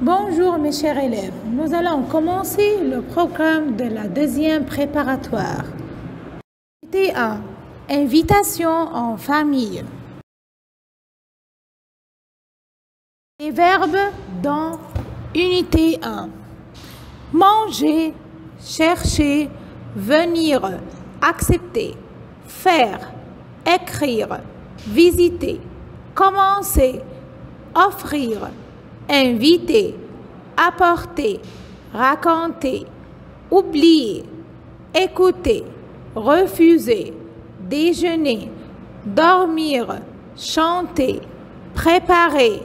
Bonjour mes chers élèves, nous allons commencer le programme de la deuxième préparatoire. Unité 1. Invitation en famille. Les verbes dans Unité 1. Manger, chercher, venir, accepter, faire, écrire, visiter, commencer, offrir, inviter, apporter, raconter, oublier, écouter, refuser, déjeuner, dormir, chanter, préparer,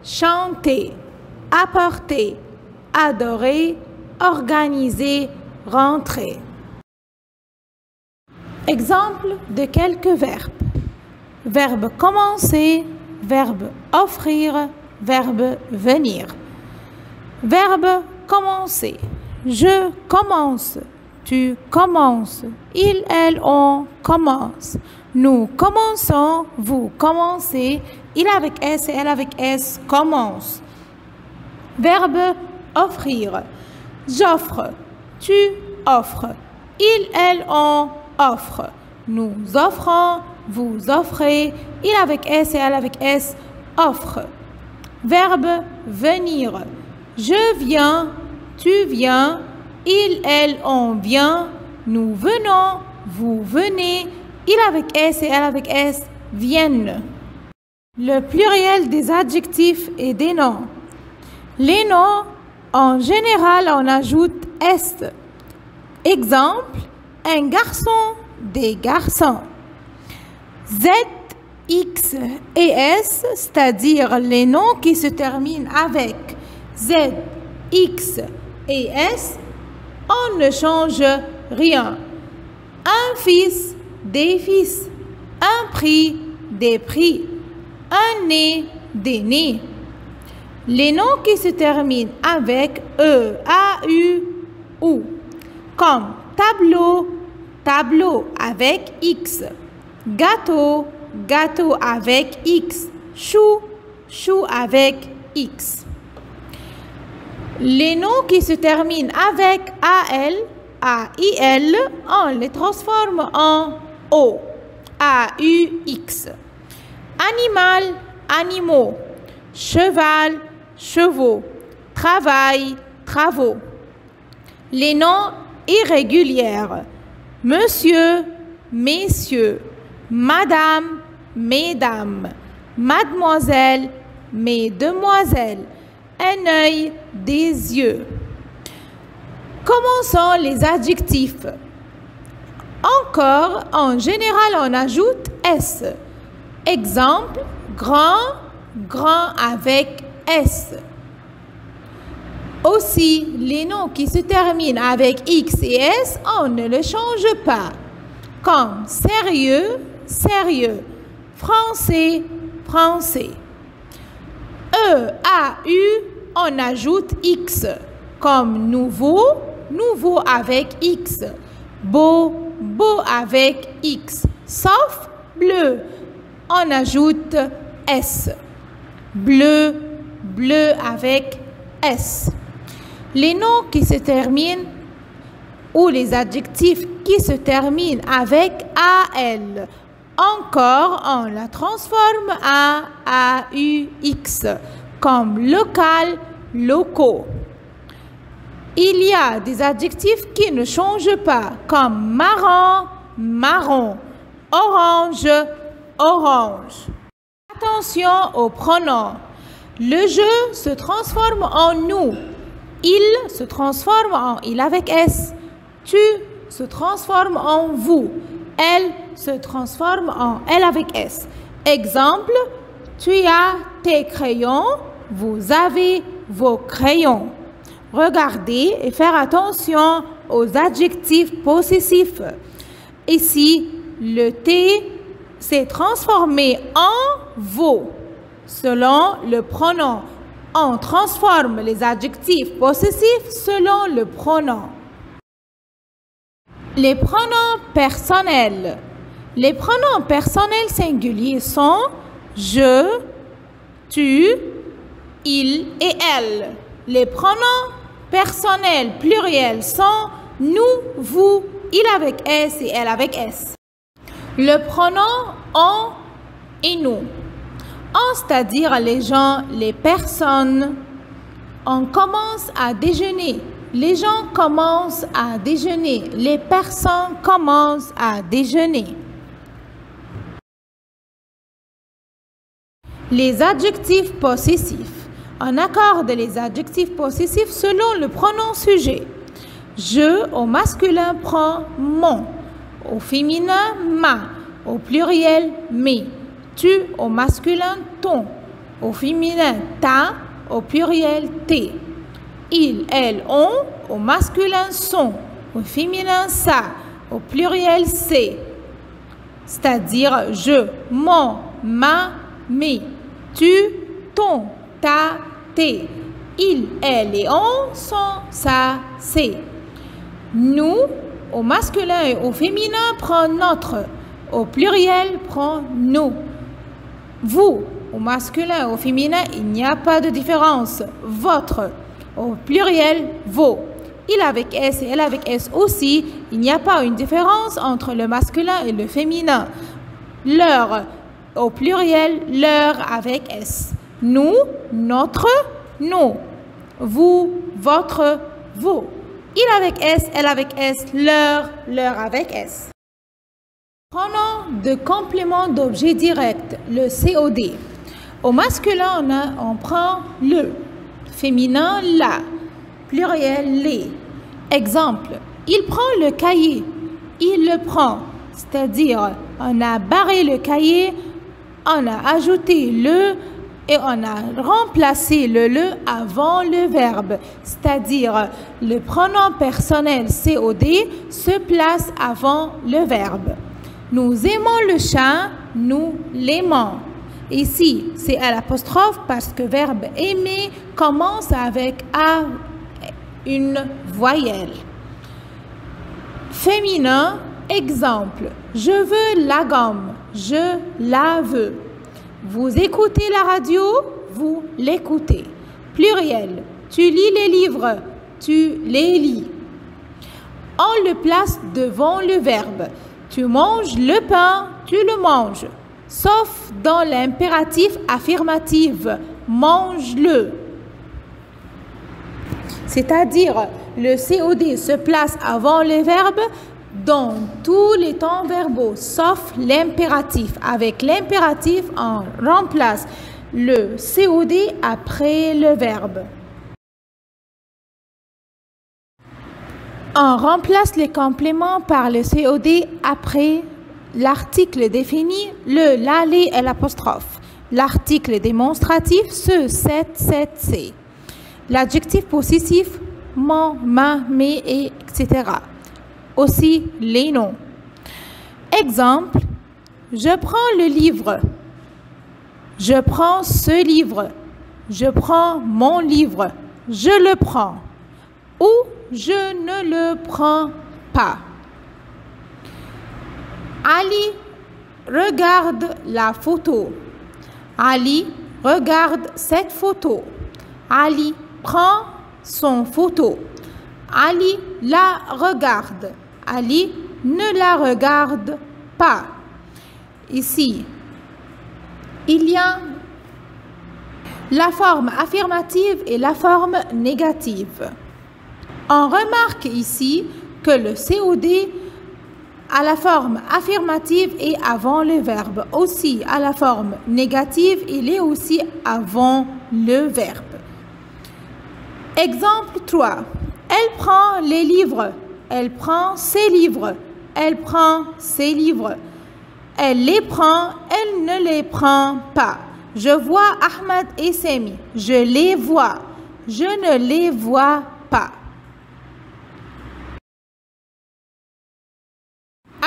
chanter, apporter, adorer, organiser, rentrer. Exemple de quelques verbes. Verbe commencer, verbe offrir, verbe venir. Verbe commencer. Je commence. Tu commences. Il, elle, on commence. Nous commençons. Vous commencez. Il avec S et elle avec S commence. Verbe offrir. J'offre. Tu offres. Il, elle, on offre. Nous offrons. Vous offrez. Il avec S et elle avec S offre. Verbe venir. Je viens, tu viens, il, elle, on vient, nous venons, vous venez, il avec S et elle avec S viennent. Le pluriel des adjectifs et des noms. Les noms, en général, on ajoute S. Exemple, un garçon, des garçons. Z, X et S, c'est-à-dire les noms qui se terminent avec Z, X et S, on ne change rien. Un fils, des fils. Un prix, des prix. Un nez, des nez. Les noms qui se terminent avec E, A, U, OU, comme tableau, tableau avec X. Gâteau, gâteau avec X. Chou, chou avec X. Les noms qui se terminent avec AL, AIL, on les transforme en O, AUX. Animal, animaux. Cheval, chevaux. Travail, travaux. Les noms irréguliers. Monsieur, messieurs. Madame, mesdames, mademoiselle, mesdemoiselles, un œil, des yeux. Commençons les adjectifs. Encore, en général, on ajoute S. Exemple, grand, grand avec S. Aussi, les noms qui se terminent avec X et S, on ne les change pas. Comme sérieux, sérieux. Français, français. E, A, U, on ajoute X. Comme nouveau, nouveau avec X. Beau, beau avec X. Sauf bleu, on ajoute S. Bleu, bleu avec S. Les noms qui se terminent ou les adjectifs qui se terminent avec AL. Encore, on la transforme en AUX, comme local, locaux. Il y a des adjectifs qui ne changent pas, comme marron, marron, orange, orange. Attention aux pronoms. Le je se transforme en nous. Il se transforme en il avec S. Tu se transforme en vous. Elle se transforme en elle avec S. Exemple, tu as tes crayons, vous avez vos crayons. Regardez et faire attention aux adjectifs possessifs. Ici, le T s'est transformé en vos. Selon le pronom, on transforme les adjectifs possessifs selon le pronom. Les pronoms personnels. Les pronoms personnels singuliers sont je, tu, il et elle. Les pronoms personnels pluriels sont nous, vous, il avec S et elle avec S. Le pronom on et nous. On, c'est-à-dire les gens, les personnes. On commence à déjeuner. Les gens commencent à déjeuner. Les personnes commencent à déjeuner. Les adjectifs possessifs. On accorde les adjectifs possessifs selon le pronom sujet. Je, au masculin, prend mon. Au féminin, ma. Au pluriel, mes. Tu, au masculin, ton. Au féminin, ta. Au pluriel, tes. Il, elle, on. Au masculin, son. Au féminin, sa. Au pluriel, c'est. C'est-à-dire je, mon, ma, mes. Tu, ton, ta, tes. Il, elle et on, son, sa, c'est. Nous, au masculin et au féminin, prend notre. Au pluriel, prend nous. Vous, au masculin et au féminin, il n'y a pas de différence. Votre, au pluriel, vos. Il avec S et elle avec S aussi, il n'y a pas une différence entre le masculin et le féminin. Leur, au pluriel, leur avec S. Nous, notre, nous. Vous, votre, vos. Il avec S, elle avec S, leur avec S. Pronom de complément d'objet direct, le COD. Au masculin, on prend le. Féminin, la. Pluriel, les. Exemple, il prend le cahier. Il le prend. C'est-à-dire, on a barré le cahier, on a ajouté le et on a remplacé le avant le verbe. C'est-à-dire, le pronom personnel COD se place avant le verbe. Nous aimons le chat, nous l'aimons. Ici, c'est à l'apostrophe parce que verbe aimer commence avec A, une voyelle. Féminin, exemple, je veux la gomme, je la veux. Vous écoutez la radio, vous l'écoutez. Pluriel, tu lis les livres, tu les lis. On le place devant le verbe. Tu manges le pain, tu le manges. Sauf dans l'impératif affirmatif, mange-le. C'est-à-dire, le COD se place avant le verbe dans tous les temps verbaux, sauf l'impératif. Avec l'impératif, on remplace le COD après le verbe. On remplace les compléments par le COD après l'article défini, le, la, les et l'apostrophe. L'article démonstratif, ce, cette, c'est. L'adjectif possessif, mon, ma, mes, et etc. Aussi les noms. Exemple, je prends le livre. Je prends ce livre. Je prends mon livre. Je le prends. Ou je ne le prends pas. Ali regarde la photo. Ali regarde cette photo. Ali prend son photo. Ali la regarde. Ali ne la regarde pas. Ici, il y a la forme affirmative et la forme négative. On remarque ici que le COD à la forme affirmative est avant le verbe. Aussi, à la forme négative, il est aussi avant le verbe. Exemple 3. Elle prend les livres. Elle prend ses livres. Elle prend ses livres. Elle les prend. Elle ne les prend pas. Je vois Ahmed et Sami. Je les vois. Je ne les vois pas.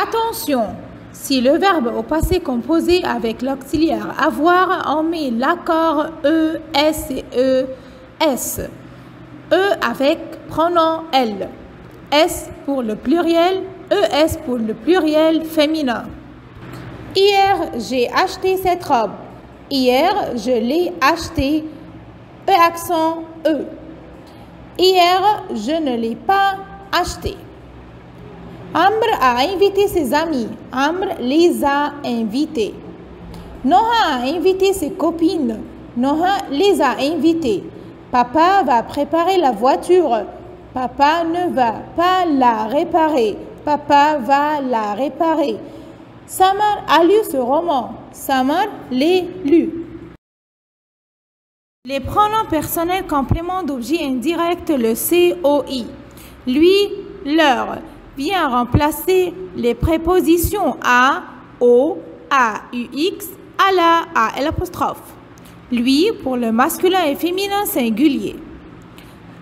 Attention, si le verbe au passé composé avec l'auxiliaire avoir, on met l'accord E, S et E, S. E avec pronom elle. S pour le pluriel, ES pour le pluriel féminin. Hier, j'ai acheté cette robe. Hier, je l'ai achetée. E accent E. Hier, je ne l'ai pas acheté. Amr a invité ses amis. Amr les a invités. Noha a invité ses copines. Noha les a invitées. Papa va préparer la voiture. Papa ne va pas la réparer. Papa va la réparer. Samar a lu ce roman. Samar l'a lu. Les pronoms personnels complément d'objet indirect, le COI. Lui, leur, vient remplacer les prépositions à, au, à, UX, à la, à l'apostrophe. Lui, pour le masculin et féminin singulier.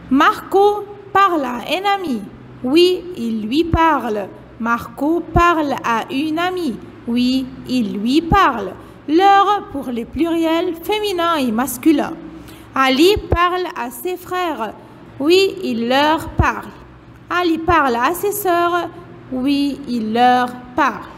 Marco parle à un ami. Oui, il lui parle. Marco parle à une amie. Oui, il lui parle. Leur pour les pluriels féminins et masculins. Ali parle à ses frères. Oui, il leur parle. Ali parle à ses sœurs. Oui, il leur parle.